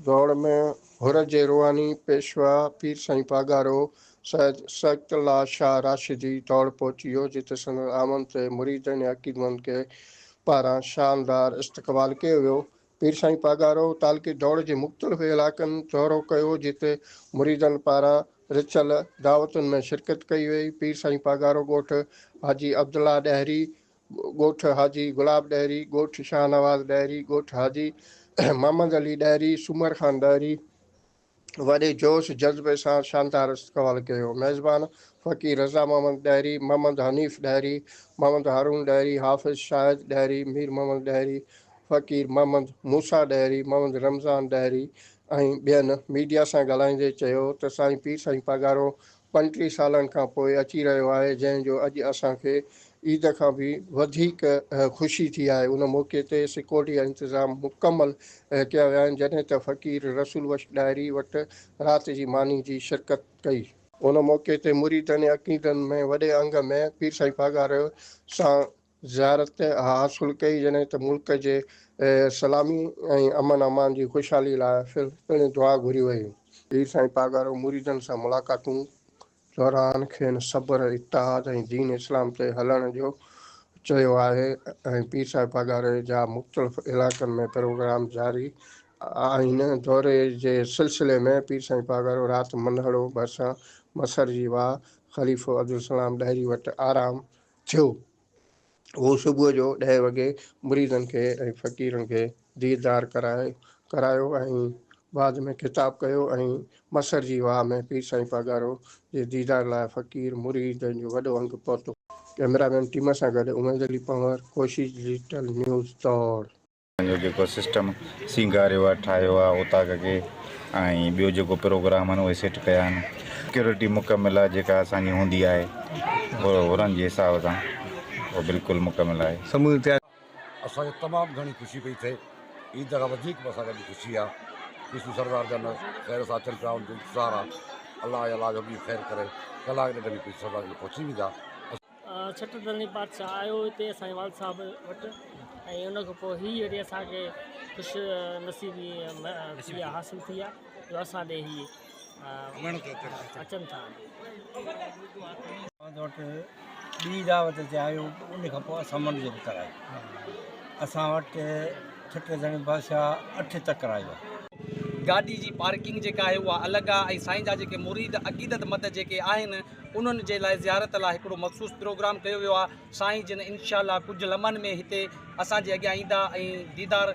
दौड़ में हुरज रूहानी पेशवा पीर साईं पागारो सैयद सैयदुल्लाह शाह राशिदी दौड़ पहुंची हो जिते संदन आमन ते मुरीदन अकीदमंद के पारां शानदार इस्तक़बाल कयो वियो। पीर साईं पागारो तालकी दौड़ जे मुख़्तलिफ़ इलाक़नि दौरो कयो जिते मुरीदनि पारां रिचल दावतुनि में शिरकत कई वई। पीर साईं पागारो ॻोठ हाजी अब्दुल्ला ॾहरी, ॻोठ हाजी गुलाब ॾहरी, ॻोठ शाहनवाज़ ॾहरी, ॻोठ हाजी मोहम्मद अली ॾहरी, सुमर ख़ान ॾहरी वॾे जोश जज़्बे सां शानदार इस्तक़बाल कयो। मेज़बान फ़कीर रज़ा मोहम्मद ॾहरी, मोहम्मद हनीफ़ ॾहरी, मोहम्मद हारून ॾहरी, हाफ़िज़ शाहिद ॾहरी, मीर मोहम्मद ॾहरी, फ़कीर मोहम्मद मूसा ॾहरी, मोहम्मद रमज़ान ॾहरी ऐं ॿियनि मीडिया सां ॻाल्हाईंदे चयो त साईं पीर साईं पागारो 35 सालनि खां पोइ अची रहियो आहे, जंहिंजो अॼु असांखे ईद खां बि वधीक ख़ुशी थी आहे। उन मौक़े ते सिक्योरिटी जा इंतज़ाम मुकमल कया विया आहिनि, जॾहिं त फ़कीर रसूल बख्श डायरी वटि राति जी मानी जी शिरकत कई। उन मौक़े ते मुरीदनि अक़ीदनि में वॾे अंग में पीर साईं पागारो सां ज़ियारत हासिलु कई, जॾहिं त मुल्क जे सलामी ऐं अमन अमान जी ख़ुशहाली लाइ पिणु दुआ घुरी वई। पीर साईं पागारो मुरीदनि सां मुलाक़ातूं दौरान खेनि सब्र, इत्तेहाद ऐं दीन इस्लाम ते हलण जो चयो आहे ऐं पीर साईं पागारो जा मुख़्तलिफ़ इलाइक़नि में प्रोग्राम जारी आहिनि। दौरे जे सिलसिले में पीर साईं पागारो राति मंधड़ो भरिसां मसर जी वाह ख़लीफ़ो अब्दुल सलाम ॾहरी वटि आराम थियो। उहो सुबुह जो 10 वॻे मुरीदनि खे ऐं फ़क़ीरनि खे दीदार करायो ऐं बाद में ख़िताब कयो ऐं मसर जी वाह में पीर साईं पागारो जे दीदार लाइ फ़क़ीर मुरीदनि जो वॾो अंग पहुतो। कैमरामैन टीम सां गॾु उमैद अली पंवर, कोशिश डिजिटल न्यूज़ दौड़। जेको सिस्टम सींगारियो आहे, ठाहियो आहे, उतां के ऐं ॿियो जेको प्रोग्राम आहिनि उहे सेट कया आहिनि। सिक्योरिटी मुकमिल आहे जेका असांजी हूंदी आहे हुननि जे हिसाब सां उहो बिल्कुलु मुकमिल आहे। समूह तयार असांखे तमामु घणी ख़ुशी पई थिए। ईद खां वधीक असां गॾु ख़ुशी आहे। कृष्ण सरदार जन ख़ैर सां अचनि पिया, उनजो इंतज़ारु आहे। अलाह जो बि ख़ैर करे कलाक ॾेढ में कृष्ण सरदार पहुची वेंदा। छटरदनी पातशाह आयो हिते असांजे वाल साहिब वटि ऐं उन खां पोइ हीअ वरी असांखे ख़ुशि नसीबी हासिलु थी आहे जो असां ॾे हीअ अचनि था। वटि ॿी दावत ते आयो, उन खां पोइ असां मन जो बि करायो। असां वटि छटरदनी पातशाह 8 तक करायो आहे। गाॾी जी पार्किंग जेका आहे उहा अलॻि आहे ऐं साईं जा जेके मुरीद अक़ीदत मत जेके आहिनि उन्हनि जे लाइ ज़ियारत लाइ हिकिड़ो मख़सूस प्रोग्राम कयो वियो आहे। साईं जिन इंशाअल्लाह कुझु लम्हनि में हिते असांजे अॻियां ईंदा ऐं दीदार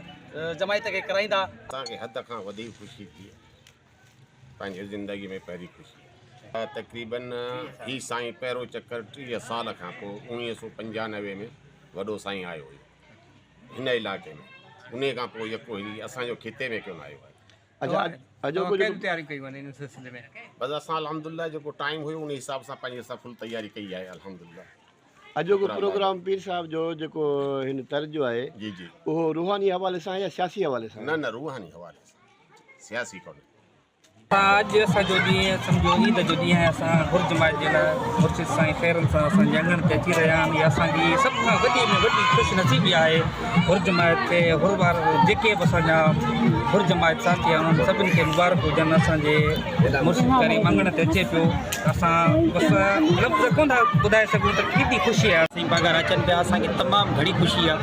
जमायत खे कराईंदा। असांखे हद खां वधीक ख़ुशी थी पंहिंजी ज़िंदगी में पहिरीं ख़ुशी। तक़रीबन ही साईं पहिरों चक्कर 30 साल खां पोइ 1995 में वॾो साईं आयो हुयो हिन इलाइक़े में। उन खां पोइ यको ही असांजो खिते में कोन आयो आहे। तयारी कई वञे इन सिलसिले में बसि असां अल्हम्दुलिल्लाह जेको टाइम हुयो उन हिसाब सां पंहिंजी असां फुल तयारी कई आहे अल्हम्दुलिल्लाह। अॼोको प्रोग्राम पीर साहब जो जेको हिन तरह जो आहे जी जी उहो रूहानी हवाले सां या सियासी हवाले सां? न रूहानी हवाले सां, सियासी कोन्हे। अॼु असांजो ॾींहुं सम्झो ईद जो ॾींहुं आहे। असां हुर जमायत जे लाइ मुर्शिद साईं ख़ैरनि सां असांजे अंगण ते अची रहिया आहिनि। इहा असांजी सभ खां वॾी में वॾी ख़ुशि नसीबी आहे। हुर जमायत खे हुर वार जेके बि असांजा हुर जमायत साथी आहे उन्हनि सभिनी खे मुबारक हुजनि। असांजे मुर्शिद करीम अंगण ते अचे पियो। असां बसि लफ़्ज़ कोन था ॿुधाए सघूं त केॾी ख़ुशी आहे। साईं पागार अचनि पिया, असांखे तमामु घणी ख़ुशी आहे।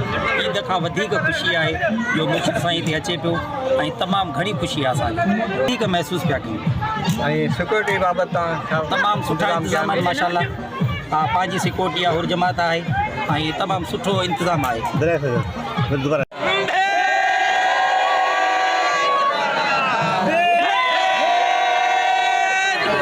ईद खां वधीक ख़ुशी आहे जो मुर्शिद साईं हिते अचे पियो ऐं तमामु घणी ख़ुशी आहे। असांखे वधीक महसूसु पिया कयूं। ऐं सिक्योरिटी बाबति तमामु सुठा इंतज़ाम आहिनि माशाल्लाह। हा, पंहिंजी सिक्योरिटी आहे, हुर जमात आहे ऐं तमामु सुठो इंतज़ाम आहे।